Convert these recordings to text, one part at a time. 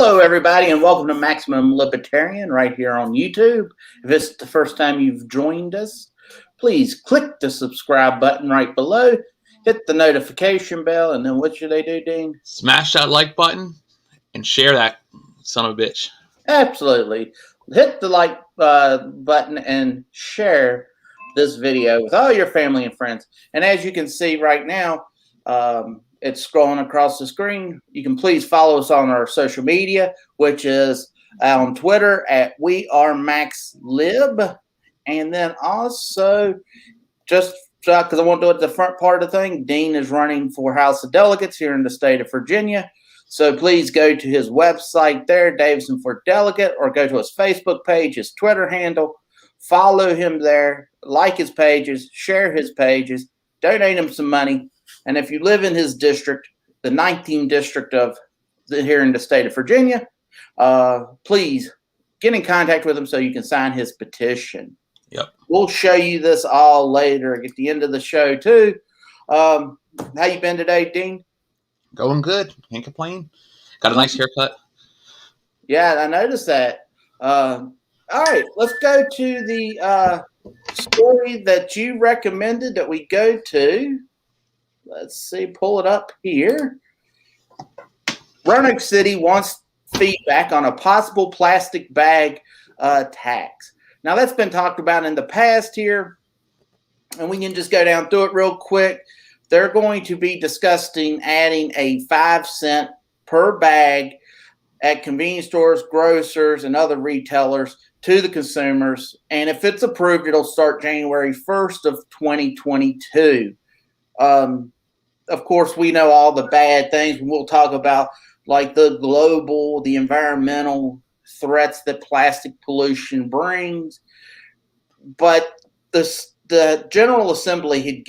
Hello, everybody, and welcome to Maximum Libertarian right here on YouTube. If it's the first time you've joined us, please click the subscribe button right below, hit the notification bell, and then what should they do, Dean? Smash that like button and share that son of a bitch. Absolutely. Hit the like button and share this video with all your family and friends. And as you can see right now, it's scrolling across the screen. You can please follow us on our social media, which is on Twitter at WeAreMaxLib. And then also, just because I won't do it the front part of the thing, Dean is running for House of Delegates here in the state of Virginia. So please go to his website there, Davison for Delegate, or go to his Facebook page, his Twitter handle. Follow him there, like his pages, share his pages, donate him some money. And if you live in his district, the 19th district of here in the state of Virginia, please get in contact with him so you can sign his petition. Yep. We'll show you this all later at the end of the show too. How you been today, Dean? Going good. Can't complain. Got a nice haircut. Yeah, I noticed that. All right, let's go to the story that you recommended that we go to. Let's see, pull it up here. Roanoke City wants feedback on a possible plastic bag tax. Now, that's been talked about in the past here, and we can just go down through it real quick. They're going to be discussing adding a 5-cent per bag at convenience stores, grocers, and other retailers to the consumers. And if it's approved, it'll start January 1st of 2022. Of course, we know all the bad things. We'll talk about like the environmental threats that plastic pollution brings. But the General Assembly had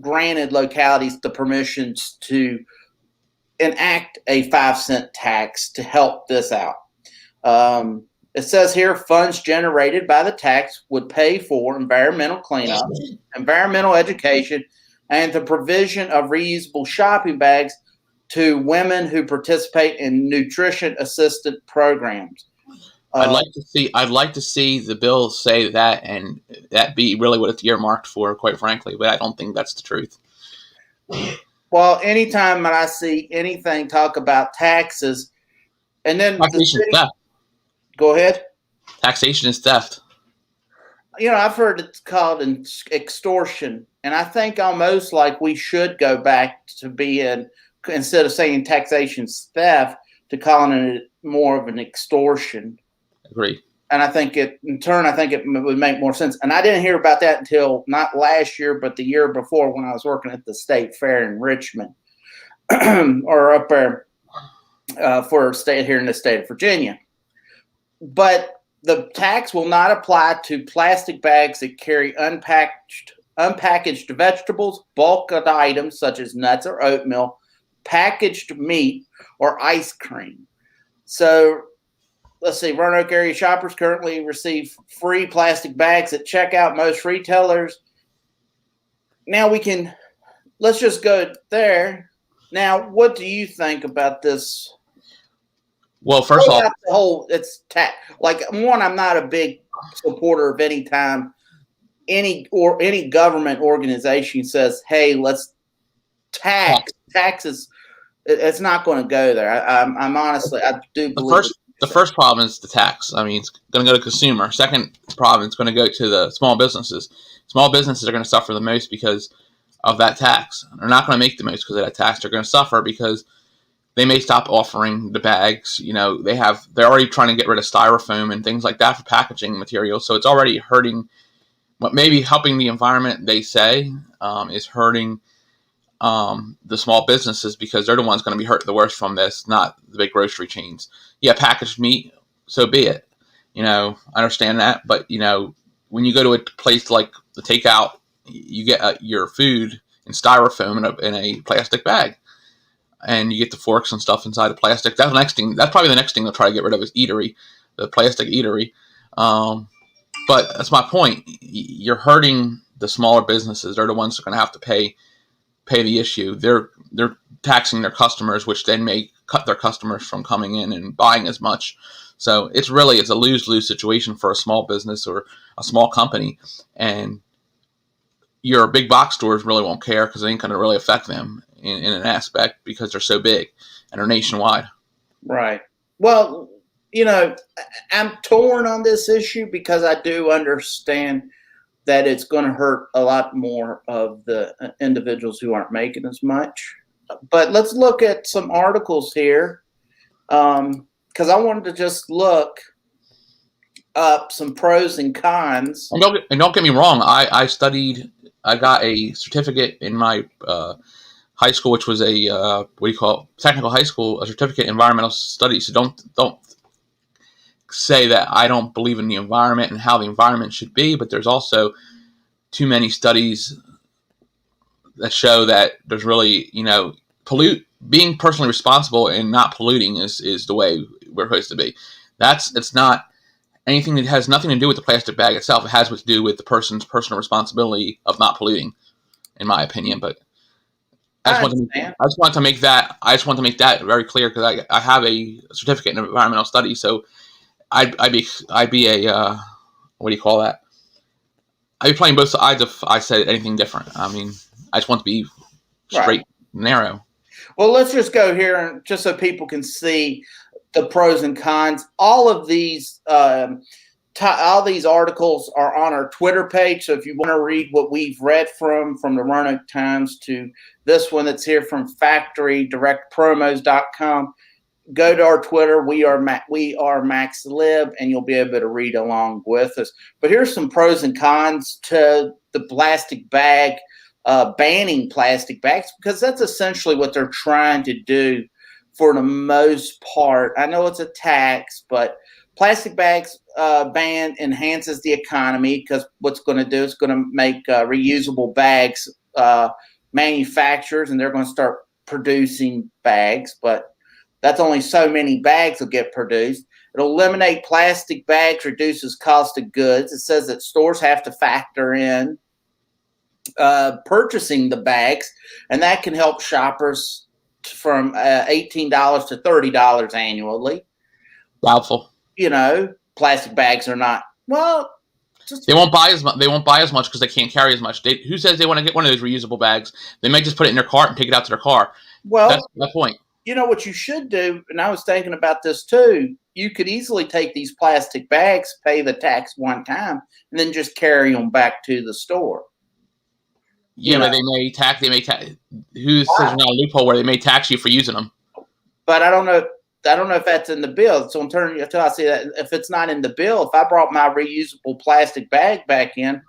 granted localities the permissions to enact a 5-cent tax to help this out. It says here, funds generated by the tax would pay for environmental cleanup, environmental education, and the provision of reusable shopping bags to women who participate in nutrition assistant programs. I'd like to see the bill say that, and that be really what it's earmarked for, quite frankly. But I don't think that's the truth. Well, anytime that I see anything talk about taxes, and then taxation is theft. Go ahead. Taxation is theft. You know, I've heard it's called extortion, and I think almost like we should go back to being, instead of saying taxation's theft, to calling it more of an extortion. Agree. And I think it would make more sense. And I didn't hear about that until not last year, but the year before when I was working at the state fair in Richmond, or up there for a state here in the state of Virginia. But the tax will not apply to plastic bags that carry unpackaged vegetables, bulk items such as nuts or oatmeal, packaged meat, or ice cream. So let's see, Roanoke area shoppers currently receive free plastic bags at checkout most retailers. Now let's just go there. Now, what do you think about this? Well, first off, I'm not a big supporter of any time any government organization says, "Hey, let's taxes." It's not going to go there. I'm honestly, I do believe the first problem is the tax. I mean, it's going to go to consumer. Second problem, it's going to go to the small businesses. Small businesses are going to suffer the most because of that tax. They're not going to make the most because of that tax. They're going to suffer because they may stop offering the bags. You know, they're already trying to get rid of styrofoam and things like that for packaging material. So it's already hurting. What may be helping the environment, they say, is hurting the small businesses because they're the ones going to be hurt the worst from this, not the big grocery chains. Yeah, packaged meat, so be it. You know, I understand that. But, you know, when you go to a place like the takeout, you get your food in styrofoam in a plastic bag. And you get the forks and stuff inside of plastic. That's probably the next thing they'll try to get rid of is the plastic eatery. But that's my point. You're hurting the smaller businesses. They're the ones that are going to have to pay the issue. They're taxing their customers, which then may cut their customers from coming in and buying as much. So it's a lose-lose situation for a small business or a small company, and your big box stores really won't care because it ain't going to really affect them in an aspect because they're so big and they're nationwide. Right. Well, I'm torn on this issue because I do understand that it's going to hurt a lot more of the individuals who aren't making as much. But let's look at some articles here, because I wanted to just look up some pros and cons. And don't get me wrong, I got a certificate in my high school, which was a technical high school, a certificate in environmental studies. So don't say that I don't believe in the environment and how the environment should be, but there's also too many studies that show that there's really, being personally responsible and not polluting is the way we're supposed to be. It's not anything that has nothing to do with the plastic bag itself. It has to do with the person's personal responsibility of not polluting, in my opinion. But I just want to make that very clear because I have a certificate in environmental studies, so I'd be a what do you call that? I'd be playing both sides if I said anything different. I mean, I just want to be straight, narrow. Well, let's just go here and just so people can see the pros and cons. All of these, all these articles are on our Twitter page. So if you want to read what we've read from the Roanoke Times to this one that's here from factorydirectpromos.com, go to our Twitter. We are MaxLib, and you'll be able to read along with us. But here's some pros and cons to the plastic bag, banning plastic bags, because that's essentially what they're trying to do for the most part. I know it's a tax, but plastic bags ban enhances the economy because what's going to do is going to make reusable bags manufacturers, and they're going to start producing bags, but that's only so many bags will get produced. It'll eliminate plastic bags, reduces cost of goods. It says that stores have to factor in purchasing the bags, and that can help shoppers from $18 to $30 annually. Doubtful. Plastic bags are not, they won't buy as much. They won't buy as much because they can't carry as much. Who says they want to get one of those reusable bags? They may just put it in their cart and take it out to their car. Well, that's the point. What you should do, and I was thinking about this too, you could easily take these plastic bags, pay the tax one time, and then just carry them back to the store. Yeah, but they may tax. Who says there's not a loophole where they may tax you for using them? But I don't know if that's in the bill. So until I see that, if it's not in the bill, if I brought my reusable plastic bag back in,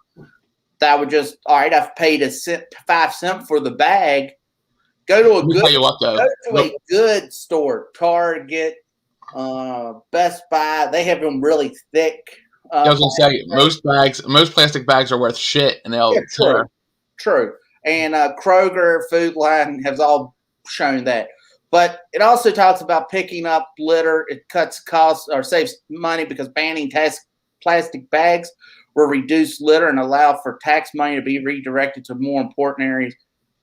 that would just, all right, I've paid 5 cents for the bag. Go to a good store, Target, Best Buy. They have them really thick. I was going to say, most plastic bags are worth shit, and they'll True. And Kroger, Food Line has all shown that. But it also talks about picking up litter. It cuts costs or saves money because banning plastic bags will reduce litter and allow for tax money to be redirected to more important areas.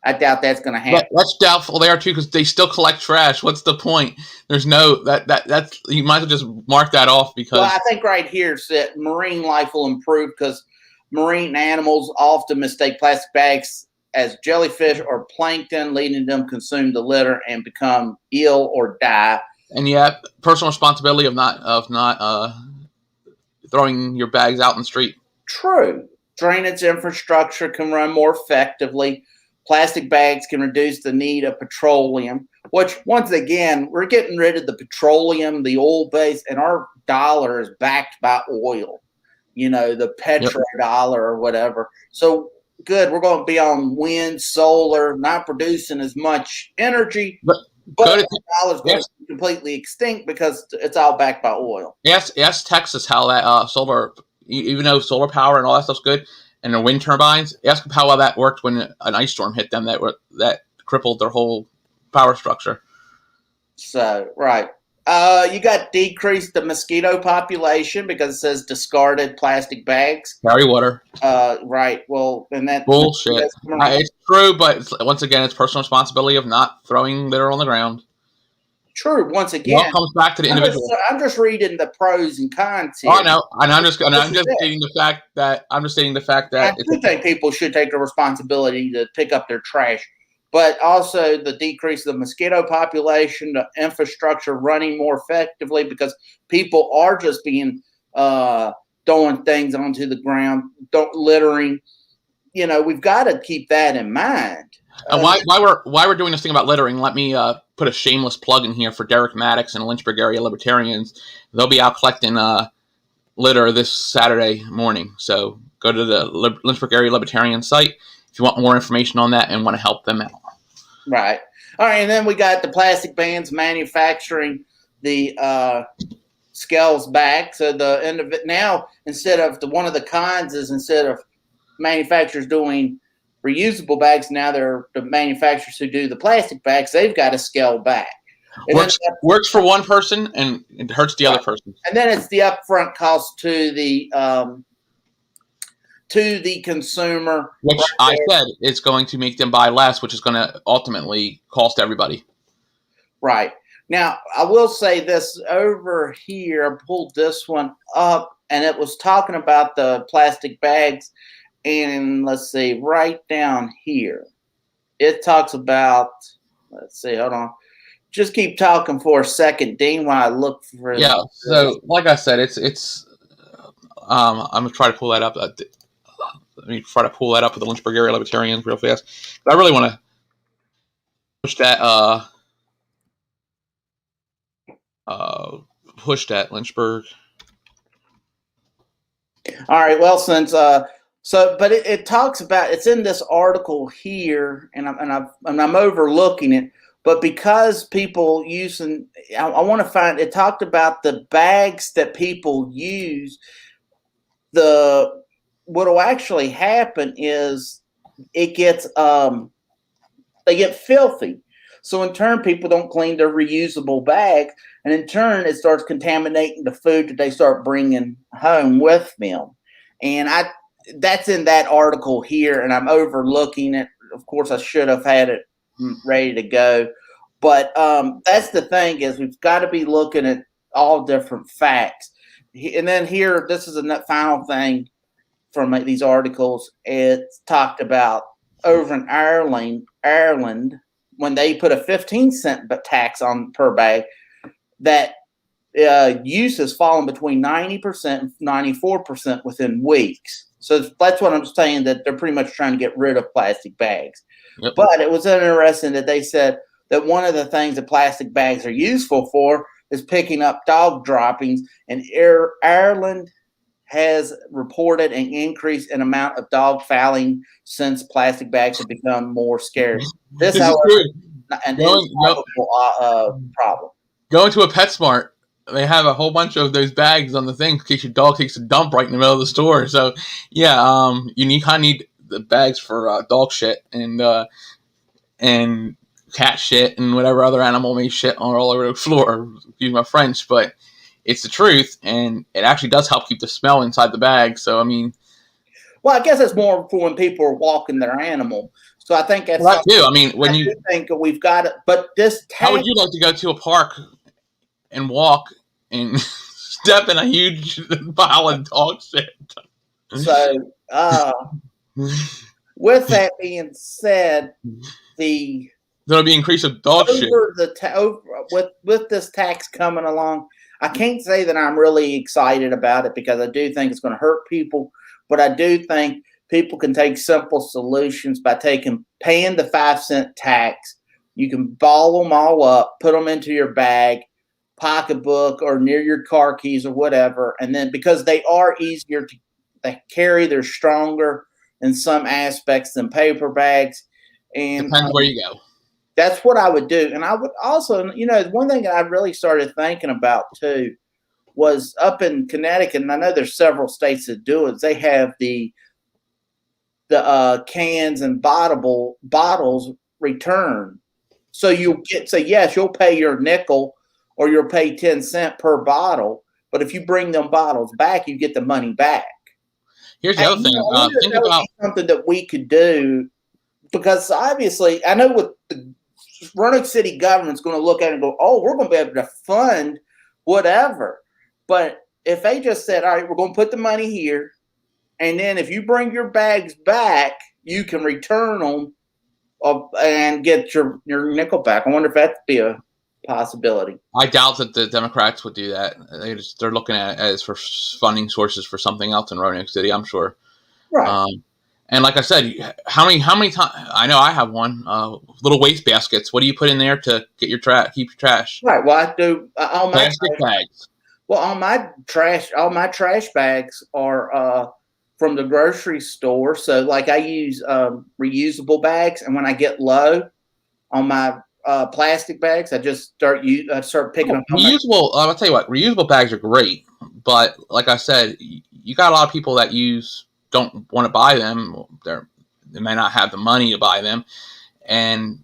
I doubt that's going to happen. That's doubtful there too because they still collect trash. What's the point? There's no that's you might as well just mark that off because. Well, I think right here is that marine life will improve because marine animals often mistake plastic bags as jellyfish or plankton, leading them to consume the litter and become ill or die. And yet, personal responsibility of not throwing your bags out in the street. True. Drainage infrastructure can run more effectively. Plastic bags can reduce the need of petroleum, which, once again, we're getting rid of the petroleum, the oil base, and our dollar is backed by oil. The petrodollar or whatever. So, good, we're going to be on wind, solar, not producing as much energy, but the dollar's going to be completely extinct because it's all backed by oil. Yes, Texas how that solar, even though solar power and all that stuff's good, and the wind turbines, ask how well that worked when an ice storm hit them that crippled their whole power structure. So, right. You got decreased the mosquito population because it says discarded plastic bags. Carry water. Right. Well, and that bullshit. It's true, but once again, it's personal responsibility of not throwing litter on the ground. true. Once It all again, comes back to the individual. I'm just reading the pros and cons Oh, here. I know, and I'm just stating the fact that I do think people should take the responsibility to pick up their trash, but also the decrease of the mosquito population, the infrastructure running more effectively because people are just being throwing things onto the ground, littering. We've got to keep that in mind. And why we're doing this thing about littering? Let me put a shameless plug in here for Derek Maddox and Lynchburg area Libertarians. They'll be out collecting litter this Saturday morning. So go to the Lynchburg area Libertarian site if you want more information on that and want to help them out. Right. All right, and then we got the plastic bands manufacturing the scales back. So the end of it now, instead of one of the cons is instead of manufacturers doing reusable bags, now they're the manufacturers who do the plastic bags. They've got to scale back. Works for one person and it hurts the other person. And then it's the upfront cost to the consumer, which I said is going to make them buy less, which is going to ultimately cost everybody. Right. Now, I will say this over here. I pulled this one up, and it was talking about the plastic bags. And let's see, right down here, it talks about, let's see, hold on. Just keep talking for a second, Dean, while I look for it. Yeah, so like I said, it's I'm going to try to pull that up. Let me try to pull that up with the Lynchburg area Libertarians real fast. But I really want to push that Lynchburg. All right, well, since but it talks about, it's in this article here, and I'm overlooking it. But because people using, I want to find, it talked about the bags that people use. What'll actually happen is it gets, they get filthy. So in turn, people don't clean their reusable bags. And in turn, it starts contaminating the food that they start bringing home with them. And that's in that article here, and I'm overlooking it. Of course, I should have had it ready to go. But that's the thing, is we've got to be looking at all different facts. And then here, this is a final thing from these articles. It's talked about over in Ireland, when they put a 15-cent tax on per bag, that use has fallen between 90% and 94% within weeks. So that's what I'm saying, that they're pretty much trying to get rid of plastic bags. Yep. But it was interesting that they said that one of the things that plastic bags are useful for is picking up dog droppings. And Ireland has reported an increase in amount of dog fouling since plastic bags have become more scarce. This, however, is an insolvable problem. Go into a PetSmart. They have a whole bunch of those bags on the thing in case your dog takes a dump right in the middle of the store. So, yeah, you kind of need the bags for dog shit and cat shit and whatever other animal may shit all over the floor. Excuse my French, but it's the truth, and it actually does help keep the smell inside the bag. So, I mean, well, I guess it's more for when people are walking their animal. So I think that's right too. I mean, when you think we've got it, but this how would you like to go to a park and walk and step in a huge pile of dog shit? So, with that being said, there'll be increase of dog shit with this tax coming along. I can't say that I'm really excited about it, because I do think it's going to hurt people, but I do think people can take simple solutions by paying the 5-cent tax. You can ball them all up, put them into your bag, pocketbook, or near your car keys or whatever. And then, because they are easier to carry, they're stronger in some aspects than paper bags. And depends where you go. That's what I would do. And I would also, one thing that I really started thinking about too was up in Connecticut, and I know there's several states that do it. They have the cans and bottles returned. So you'll yes, you'll pay your nickel or you'll pay 10 cents per bottle. But if you bring them bottles back, you get the money back. Here's the other thing. Think about something that we could do, because obviously I know with Roanoke City government's going to look at it and go, oh, we're going to be able to fund whatever. But if they just said, all right, we're going to put the money here, and then if you bring your bags back, you can return them and get your nickel back. I wonder if that'd be a possibility. I doubt that the Democrats would do that. They're looking at it as for funding sources for something else in Roanoke City, I'm sure. Right. And like I said, how many times? I know I have one. Little waste baskets. What do you put in there to get your keep your trash? Right. Well, I do all my plastic bags. Well, all my trash bags are from the grocery store. So, like, I use reusable bags, and when I get low on my plastic bags, I just start picking up reusable. I'll tell you what, reusable bags are great, but like I said, you got a lot of people that don't want to buy them. They may not have the money to buy them, and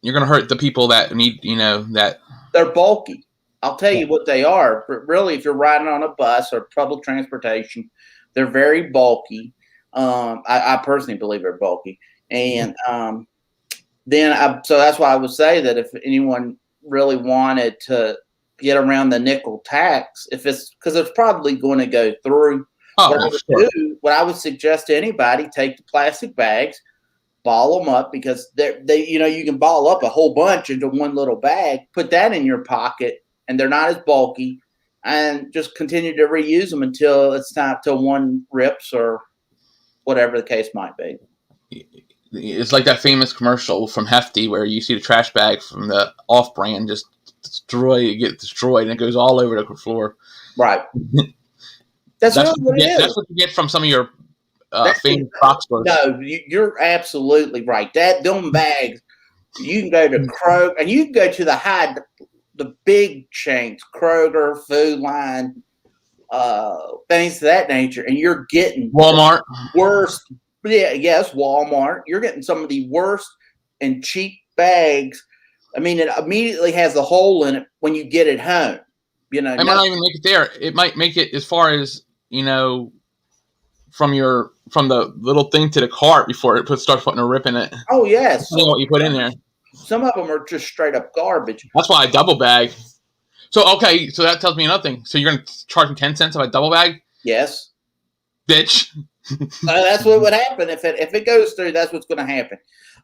you're going to hurt the people that need. That they're bulky. I'll tell you what they are. But really, if you're riding on a bus or public transportation, they're very bulky. I personally believe they're bulky, and so that's why I would say that if anyone really wanted to get around the nickel tax, because it's probably going to go through. What I would suggest to anybody, take the plastic bags, ball them up, because you can ball up a whole bunch into one little bag, put that in your pocket, and they're not as bulky, and just continue to reuse them until it's time till one rips or whatever the case might be. It's like that famous commercial from Hefty where you see the trash bag from the off-brand just get destroyed, and it goes all over the floor. Right. That's really what it is. That's what you get from some of your famous box stores. No, you're absolutely right. Them bags, you can go to Kroger, and you can go to the big chains, Kroger, Food Line, things of that nature, and you're getting Walmart. Worst. Yes, Walmart. You're getting some of the worst and cheap bags. I mean, it immediately has a hole in it when you get it home. It might not even make it there. It might make it as far as, from the little thing to the cart before it starts putting a rip in it. Oh, yes. What you put in there. Some of them are just straight up garbage. That's why I double bag. So, okay, so that tells me another thing. So you're going to charge me 10 cents if I double bag? Yes. Bitch. That's what would happen. If it goes through, that's what's going to happen.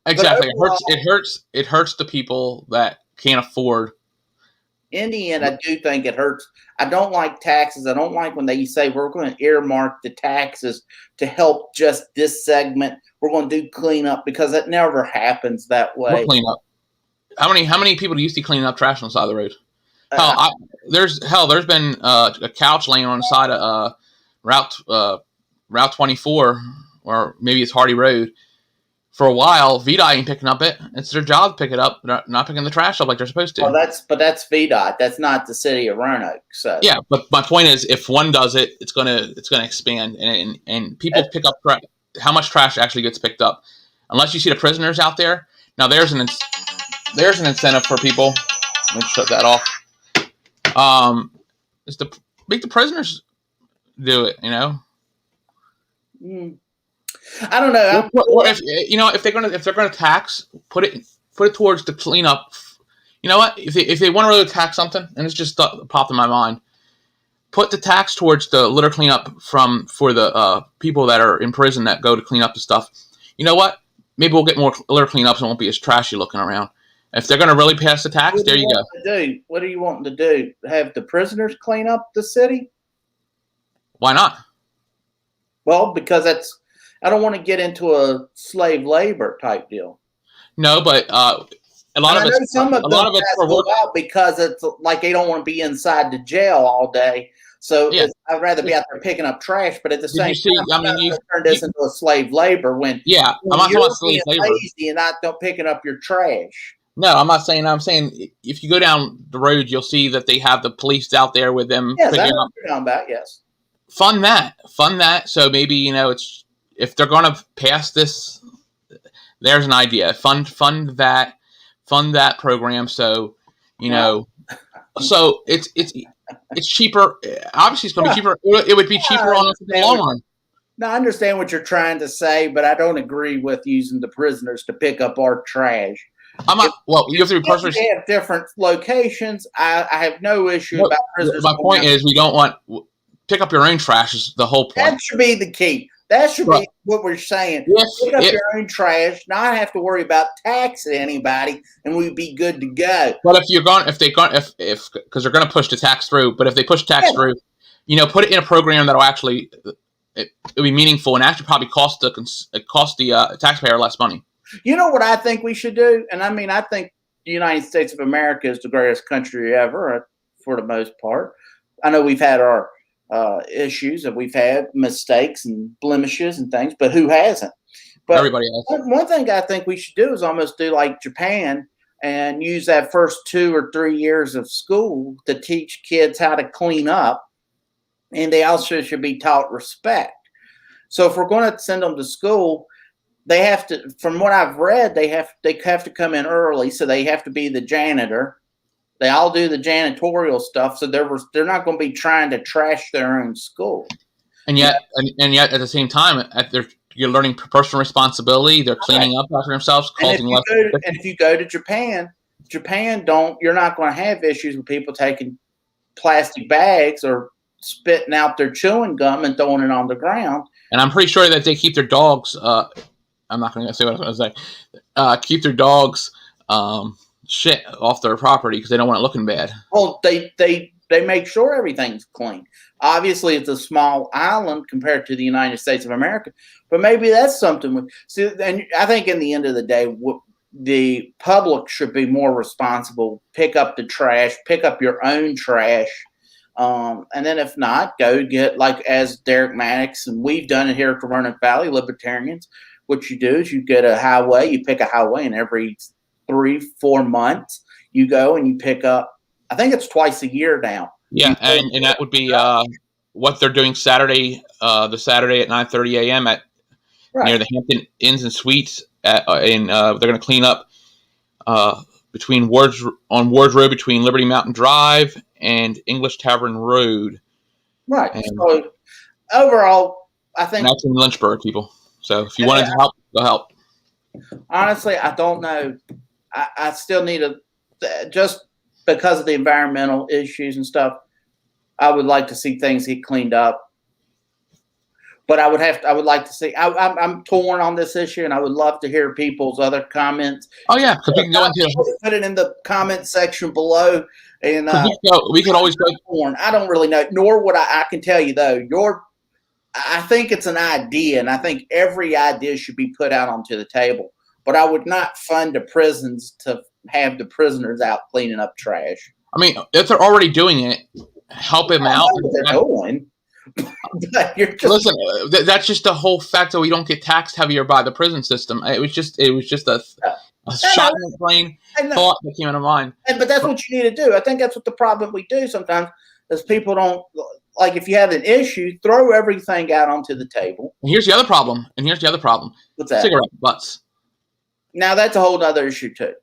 Exactly. It hurts the people that can't afford. In the end, I do think it hurts. I don't like taxes. I don't like when they say we're going to earmark the taxes to help just this segment. We're going to do cleanup, because it never happens that way. What cleanup? How many people do you see cleaning up trash on the side of the road? There's been a couch laying on the side of Route 24, or maybe it's Hardy Road. For a while, VDOT ain't picking up it. It's their job to pick it up. They're not picking the trash up like they're supposed to. Well, that's VDOT. That's not the city of Roanoke. So yeah, but my point is, if one does it, it's gonna expand, and people pick up how much trash actually gets picked up. Unless you see the prisoners out there. Now there's an incentive for people. Let me shut that off. Is to make the prisoners do it. I don't know. If they're gonna tax, put it towards the cleanup. You know what? If they want to really tax something, and it's just popped in my mind, put the tax towards the litter cleanup for the people that are in prison that go to clean up the stuff. You know what? Maybe we'll get more litter cleanups and won't be as trashy looking around. If they're gonna really pass the tax, there you go. What are you wanting to do? Have the prisoners clean up the city? Why not? Well, because I don't want to get into a slave labor type deal. No, but a lot of it's for work, because it's like they don't want to be inside the jail all day. So yeah. I'd rather be out there picking up trash. But at the same time, I'm not turn this into a slave labor when I'm not talking about slave labor. Lazy and not picking up your trash. No, I'm not saying. I'm saying if you go down the road, you'll see that they have the police out there with them. Yes, I know what you're talking about. Yes. Fund that. So maybe it's. If they're going to pass this, there's an idea. Fund that program. So so it's cheaper. Obviously, it's going to be cheaper. It would be cheaper on the long run. Now, I understand what you're trying to say, but I don't agree with using the prisoners to pick up our trash. I'm not. Well, you have to be If personally. they have different locations, I have no issue about prisoners. My point is, we don't want pick up your own trash. Is the whole point. That should be the key. That should Right. be what we're saying. If, Pick up your own trash, not have to worry about taxing anybody, and we'd be good to go. But if you're going, if because they're going to push the tax through. But if they push tax through, put it in a program that'll actually it'll be meaningful and actually probably cost the taxpayer less money. You know what I think we should do? And I mean, I think the United States of America is the greatest country ever, for the most part. I know we've had our issues and we've had mistakes and blemishes and things, but who hasn't? But everybody has. One thing I think we should do is almost do like Japan and use that first 2 or 3 years of school to teach kids how to clean up. And they also should be taught respect. So if we're going to send them to school, they have to, from what I've read, they have to come in early. So they have to be the janitor. They all do the janitorial stuff. So they're not going to be trying to trash their own school. And yet at the same time, you're learning personal responsibility. They're cleaning up after themselves, causing less. And if you go to Japan, you're not going to have issues with people taking plastic bags or spitting out their chewing gum and throwing it on the ground. And I'm pretty sure that they keep their dogs. I'm not going to say what I was going to say. Keep their dogs shit off their property because they don't want it looking bad. Well, they make sure everything's clean. Obviously, it's a small island compared to the United States of America, but maybe that's something. And I think in the end of the day, the public should be more responsible. Pick up the trash. Pick up your own trash. And then if not, go get, like as Derek Maddox, and we've done it here at Roanoke Valley Libertarians. What you do is you get a highway, you pick a highway, and every 3-4 months you go and you pick up, I think it's twice a year now. Yeah, and that would be what they're doing Saturday, the Saturday at 9:30 a.m. at near the Hampton Inns and Suites. They're going to clean up between Ward's Road between Liberty Mountain Drive and English Tavern Road. Right. And so overall, I think that's in Lynchburg, people. So if you wanted to help, go help. Honestly, I don't know. I still need just because of the environmental issues and stuff, I would like to see things get cleaned up. But I would like to see. I'm torn on this issue, and I would love to hear people's other comments. Oh yeah, because we can go into put it in the comment section below, and we could always go. Torn. I don't really know. Nor would I can tell you though. I think it's an idea, and I think every idea should be put out onto the table. But I would not fund the prisons to have the prisoners out cleaning up trash. I mean, if they're already doing it, help them out. They're doing. Listen, that's just the whole fact that we don't get taxed heavier by the prison system. It was just a shot in the brain thought that came into mind. But that's what you need to do. I think that's what the problem we do sometimes is people don't, like, if you have an issue, throw everything out onto the table. And here's the other problem. What's that? Cigarette butts. Now that's a whole other issue too.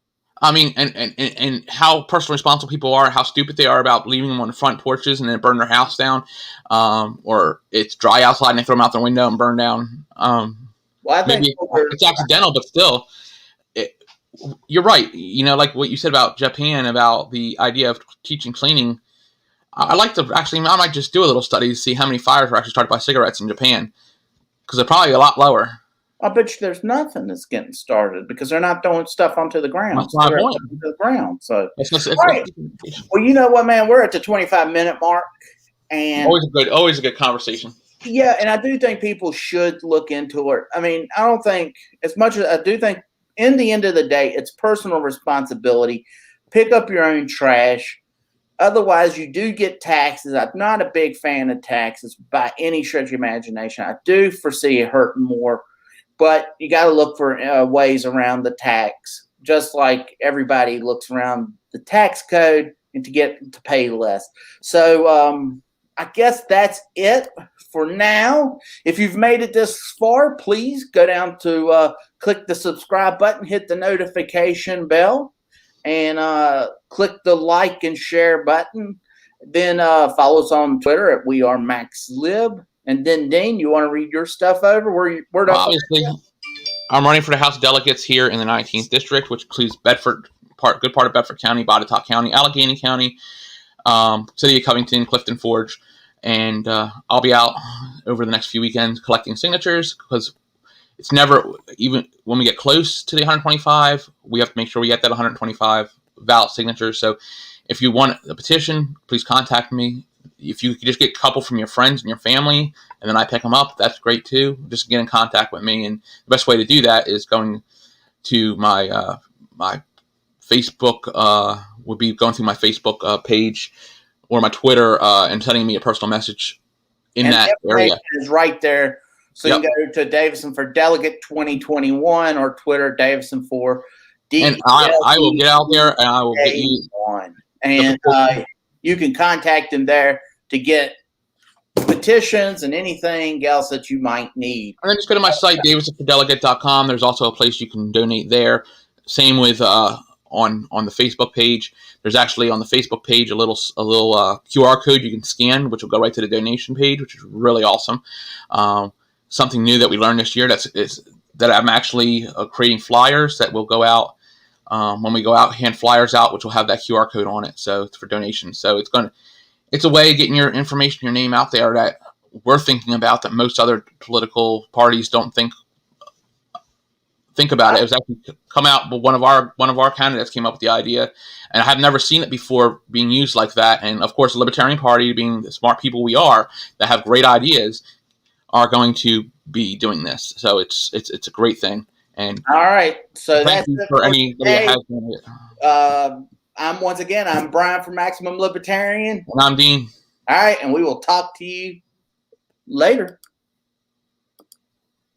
I mean, and how personally responsible people are, how stupid they are about leaving them on the front porches and then burn their house down, or it's dry outside and they throw them out the window and burn down. Well, I think maybe it's accidental, but still, you're right. You know, like what you said about Japan, about the idea of teaching cleaning. I might just do a little study to see how many fires were actually started by cigarettes in Japan, because they're probably a lot lower. I bet you there's nothing that's getting started because they're not throwing stuff onto the ground. That's my point. Onto the ground. So, right. Well, you know what, man? We're at the 25-minute mark, and always a good conversation. Yeah, and I do think people should look into it. I mean, I don't think as much as I do think. In the end of the day, it's personal responsibility. Pick up your own trash. Otherwise, you do get taxes. I'm not a big fan of taxes by any stretch of imagination. I do foresee it hurting more. But you got to look for ways around the tax, just like everybody looks around the tax code and to pay less. So I guess that's it for now. If you've made it this far, please go down to click the subscribe button, hit the notification bell, and click the like and share button. Then follow us on Twitter at WeAreMaxLib. And then, Dean, you want to read your stuff over? Obviously, I'm running for the House of Delegates here in the 19th District, which includes Bedford, good part of Bedford County, Botetourt County, Allegheny County, City of Covington, Clifton Forge, and I'll be out over the next few weekends collecting signatures because it's never, even when we get close to the 125, we have to make sure we get that 125 ballot signatures. So if you want a petition, please contact me. If you could just get a couple from your friends and your family, and then I pick them up, that's great too. Just get in contact with me. And the best way to do that is going to my my Facebook, would be going through my Facebook page or my Twitter and sending me a personal message in that area. Is right there. So you can go to Davison for Delegate 2021 or Twitter Davison for D. And I will get out there and I will get you on. And you can contact them there to get petitions and anything else that you might need. And then just go to my site, davisonfordelegate.com. There's also a place you can donate there. Same with on the Facebook page. There's actually on the Facebook page a little QR code you can scan, which will go right to the donation page, which is really awesome. Something new that we learned this year that I'm actually creating flyers that will go out when we go out, hand flyers out, which will have that QR code on it. So it's for donations. So it's a way of getting your information, your name out there that we're thinking about that most other political parties don't think about it. It was actually come out, but one of our candidates came up with the idea, and I have never seen it before being used like that. And of course, the Libertarian Party, being the smart people we are, that have great ideas, are going to be doing this. So it's a great thing. And all right, so thank you for anybody that has done it. I'm Brian from Maximum Libertarian. And I'm Dean. All right, and we will talk to you later.